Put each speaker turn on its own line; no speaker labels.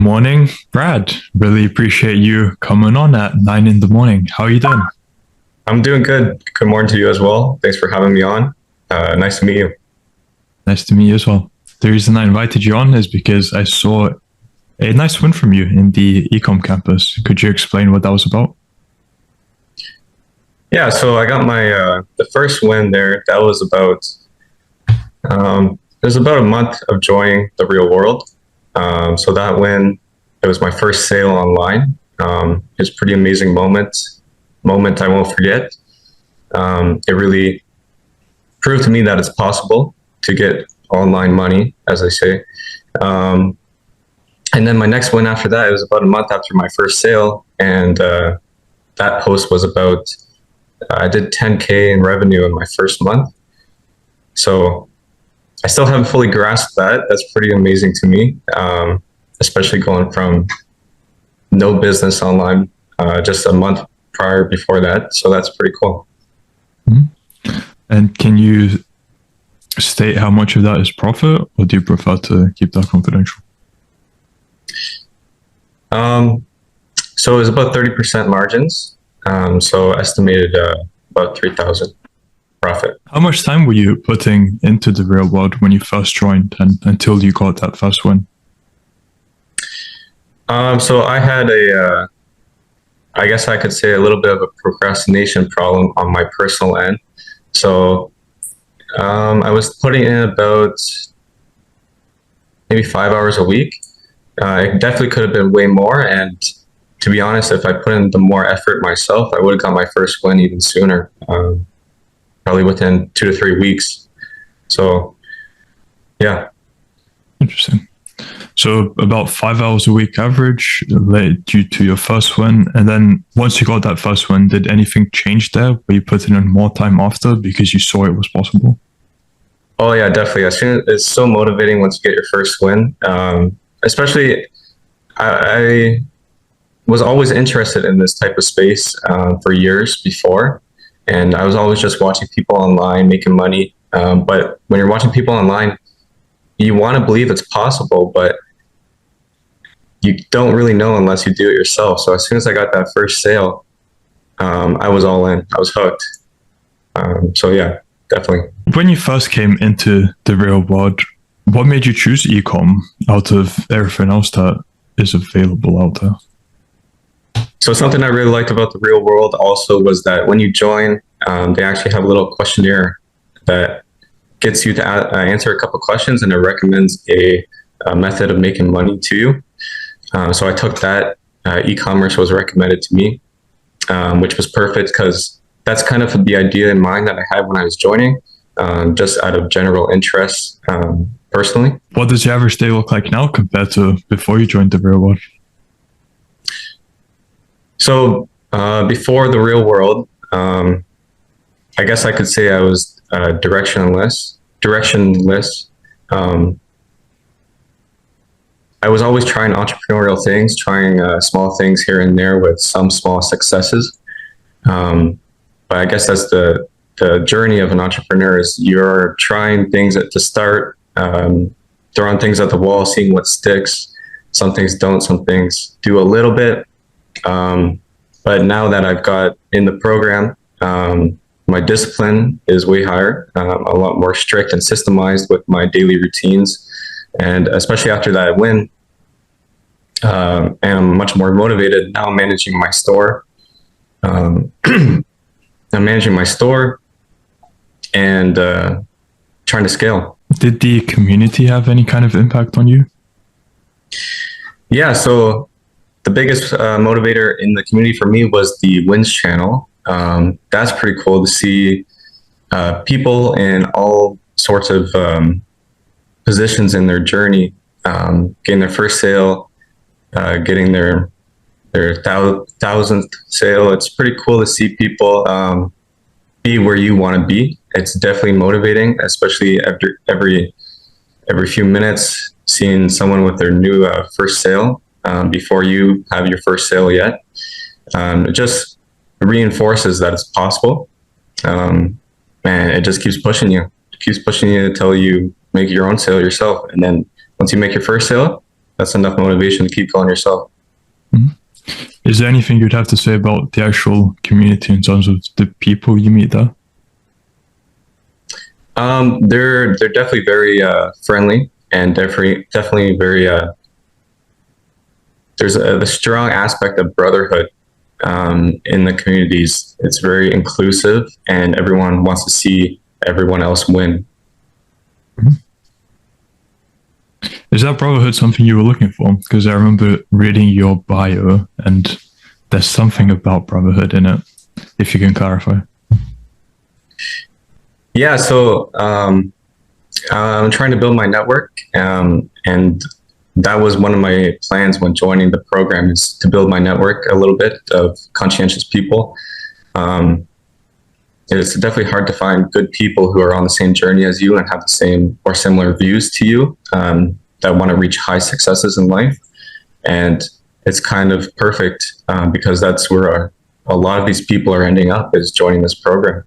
Morning, Brad. Really appreciate you coming on at 9 in the morning. How are you doing?
I'm doing good. Good morning to you as well. Thanks for having me on. Nice to meet you.
Nice to meet you as well. The reason I invited you on is because I saw a nice win from you in the ecom campus. Could you explain what that was about?
Yeah, so I got my the first win there. That was about it was about a month of joining the real world. So that win, it was my first sale online. It's a pretty amazing moment I won't forget. It really proved to me that it's possible to get online money, as I say. Um, and then my next win after that, it was about a month after my first sale, and that post was about I did 10K in revenue in my first month. So I still haven't fully grasped that. That's pretty amazing to me, especially going from no business online just a month prior before that. So that's pretty cool.
Mhm. And can you state how much of that is profit, or do you prefer to keep that confidential?
Um, so it was about 30% margins. So estimated about 3,000 profit.
How much time were you putting into the real world when you first joined and until you got that first win?
So I had I guess I could say a little bit of a procrastination problem on my personal end. So I was putting in about maybe 5 hours a week. It definitely could have been way more. And to be honest, if I put in the more effort myself, I would have got my first win even sooner, probably within 2 to 3 weeks. So yeah.
Interesting. So about 5 hours a week average led you to your first win. And then once you got that first win, did anything change there? Were you putting in more time after because you saw it was possible?
Oh yeah, definitely. As soon as it's so motivating once you get your first win. Especially, I was always interested in this type of space for years before, and I was always just watching people online making money. But when you're watching people online, you want to believe it's possible, but you don't really know unless you do it yourself. So as soon as I got that first sale, I was all in. I was hooked. So yeah, definitely.
When you first came into the real world, what made you choose ecom out of everything else that is available out there?
So something I really liked about the real world also was that when you join, they actually have a little questionnaire that gets you to answer a couple questions, and it recommends a method of making money to you. So I took that. E-commerce was recommended to me, which was perfect because that's kind of the idea in mind that I had when I was joining, just out of general interest personally.
What does your average day look like now compared to before you joined the real world?
So before the real world, I guess I could say I was directionless. Directionless. Um, I was always trying entrepreneurial things, trying small things here and there with some small successes. Um, but I guess that's the journey of an entrepreneur is you're trying things at the start, throwing things at the wall, seeing what sticks. Some things don't, some things do a little bit. But now that I've got in the program, my discipline is way higher, a lot more strict and systemized with my daily routines. And especially after that win, and I'm much more motivated now managing my store. I'm managing my store and trying to scale.
Did the community have any kind of impact on you?
Yeah, so the biggest motivator in the community for me was the wins channel. That's pretty cool to see people in all sorts of positions in their journey, getting their first sale, getting their thousandth sale. It's pretty cool to see people be where you want to be. It's definitely motivating, especially after every few minutes, seeing someone with their new first sale before you have your first sale yet. It just reinforces that it's possible, and it just keeps pushing you. It keeps pushing you until you make your own sale yourself, and then once you make your first sale, that's enough motivation to keep going yourself.
Is there anything you'd have to say about the actual community in terms of the people you meet there?
They're definitely very friendly, and definitely very. There's a strong aspect of brotherhood in the communities. It's very inclusive, and everyone wants to see everyone else win.
Is that brotherhood something you were looking for? Because I remember reading your bio, and there's something about brotherhood in it. If you can clarify.
Yeah, so I'm trying to build my network, and that was one of my plans when joining the program, is to build my network a little bit of conscientious people. It's definitely hard to find good people who are on the same journey as you and have the same or similar views to you, that want to reach high successes in life. And it's kind of perfect because that's where a lot of these people are ending up, is joining this program.